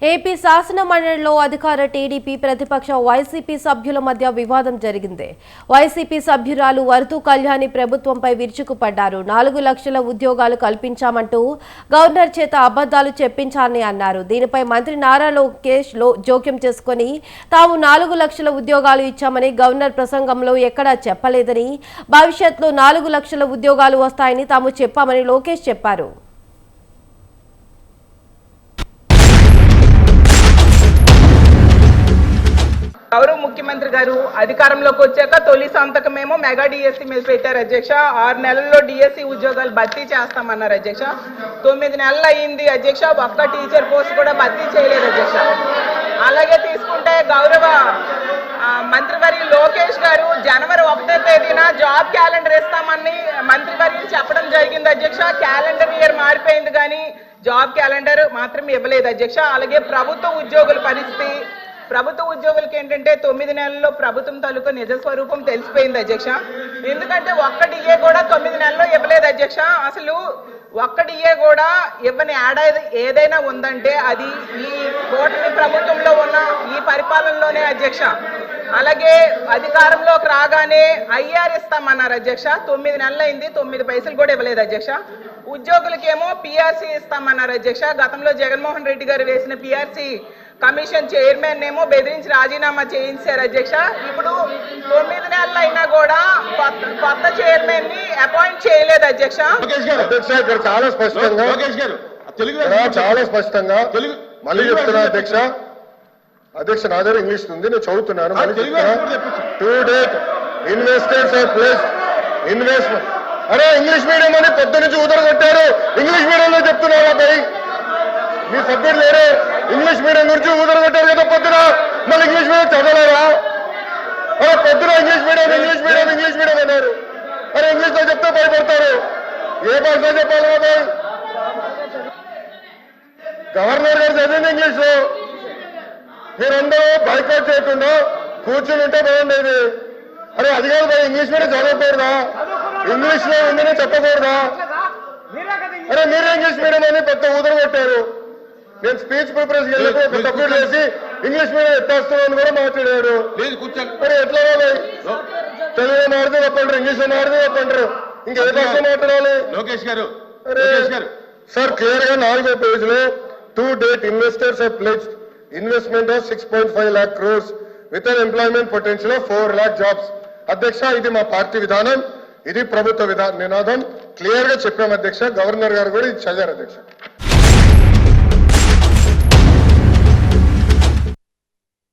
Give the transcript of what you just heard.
AP శాసన మండలిలో అధికార టీడీపీ ప్రతిపక్ష వైసీపీ సభ్యుల మధ్య వివాదం జరిగింది. వైసీపీ సభ్యురాలు వరదు కళ్యాణి ప్రభుత్వంపై విరుచుకుపడ్డారు. 4 లక్షల ఉద్యోగాలు కల్పించామంటూ గవర్నర్ చేత అబద్దాలు చెప్పించారని అన్నారు. దీనిపై మంత్రి నారా లోకేష్ జోక్యం చేసుకుని తాము 4 లక్షల ఉద్యోగాలు ఇచ్చామని గవర్నర్ ప్రసంగంలో ఎక్కడా చెప్పలేదని, భవిష్యత్తులో 4 లక్షల ఉద్యోగాలు వస్తాయని తాము చెప్పామని లోకేష్ చెప్పారు. గౌరవ ముఖ్యమంత్రి గారు అధికారంలోకి వచ్చాక తొలి సంతకమేమో మెగా డిఎస్సి మీద పెట్టారు అధ్యక్ష. 6 నెలల్లో డిఎస్సి ఉద్యోగాలు భర్తీ చేస్తామన్నారు అధ్యక్ష. 9 నెలలు అయింది అధ్యక్ష, ఒక్క టీచర్ పోస్ట్ కూడా భర్తీ చేయలేదు అధ్యక్ష. అలాగే తీసుకుంటే గౌరవ మంత్రివర్య లోకేష్ గారు జనవరి 1వ తేదీన జాబ్ క్యాలెండర్ ఇస్తామని మంత్రివర్యులు చెప్పడం జరిగింది అధ్యక్ష. క్యాలెండర్ ఇయర్ మారిపోయింది కానీ జాబ్ క్యాలెండర్ మాత్రం ఇవ్వలేదు అధ్యక్ష. అలాగే ప్రభుత్వ ఉద్యోగుల పరిస్థితి, ప్రభుత్వ ఉద్యోగులకి ఏంటంటే 9 నెలల్లో ప్రభుత్వం తాలూకా నిజ స్వరూపం తెలిసిపోయింది అధ్యక్ష. ఎందుకంటే ఒక్క డిఏ కూడా 9 నెలల్లో ఇవ్వలేదు అధ్యక్ష. అసలు ఒక్క డిఏ కూడా ఇవ్వని ఏడాది ఏదైనా ఉందంటే అది ఈ కూటమి ప్రభుత్వంలో ఉన్న ఈ పరిపాలనలోనే అధ్యక్ష. అలాగే అధికారంలోకి రాగానే ఐఆర్ ఇస్తామన్నారు అధ్యక్ష. 9 నెలలు అయింది, 9 పైసలు కూడా ఇవ్వలేదు అధ్యక్ష. ఉద్యోగులకేమో పిఆర్సీ ఇస్తామన్నారు అధ్యక్ష. గతంలో జగన్మోహన్ రెడ్డి గారు వేసిన పిఆర్సీ కమిషన్ చైర్మన్ ఏమో బెదిరించి రాజీనామా చేయించారు అధ్యక్ష. ఇప్పుడు 9 నెలలు అయినా కూడా కొత్త చైర్మన్ ని అపాయింట్ చేయలేదు అధ్యక్ష. చాలా స్పష్టంగా మళ్ళీ చెప్తున్నా అధ్యక్ష. అధ్యక్ష నా దగ్గర ఇంగ్లీష్ ఉంది, నేను చదువుతున్నాను. 2 డేట్ ఇన్వెస్టర్స్ ప్లస్ ఇన్వెస్ట్మెంట్. అరే ఇంగ్లీష్ మీడియం అని పొద్దు నుంచి ఉదరగొట్టారు. ఇంగ్లీష్ మీడియంలో చెప్తున్నారా భయ్? మీ సబ్జెక్ట్ లేరే. ఇంగ్లీష్ మీడియం గురించి ఊదరగొట్టారు కదా పొద్దున. మళ్ళీ ఇంగ్లీష్ మీడియం చదవలేరా? అరే పొద్దున ఇంగ్లీష్ మీడియం అన్నారు. అరే ఇంగ్లీష్ లో చెప్తే భయపడతారు. ఏ భాషలో చెప్పాలి కదా? గవర్నర్ గారు చదివింది ఇంగ్లీష్ లో. మీరందరూ బైకాట్ చేయకుండా కూర్చుని ఉంటే బాగుండేది. అరే అది కాదు భయ, ఇంగ్లీష్ మీడియం చదవకూడదా? ఇంగ్లీష్ లో ఉందని చెప్పకూడదా? అరే మీరే ఇంగ్లీష్ మీడియం అని పెద్ద ఊదరగొట్టారు. నేను స్పీచ్ ప్రిపరేషన్ వెళ్ళినప్పుడు సబ్మిట్ చేసి ఇంగ్లీష్ మీడియం ఎత్తేస్తామని కూడా మాట్లాడారు. మరి ఎట్లా తెలుగులో మాడితే చెప్పంటారు, ఇంగ్లీష్ లో మాడితే చెప్పంటారు, ఇంకా ఏ భాష మాట్లాడాలి? లోకేష్ గారు సార్ క్లియర్ గా 4వ పేజీలో 2 date investors have pledged investment of 6.5 lakh crores with an employment potential of 4 lakh jobs. అధ్యక్ష ఇది మా పార్టీ విధానం, ఇది ప్రభుత్వ నినాదం. క్లియర్ గా చెప్పాం అధ్యక్ష. గవర్నర్ గారు కూడా ఇది చదివారు అధ్యక్ష.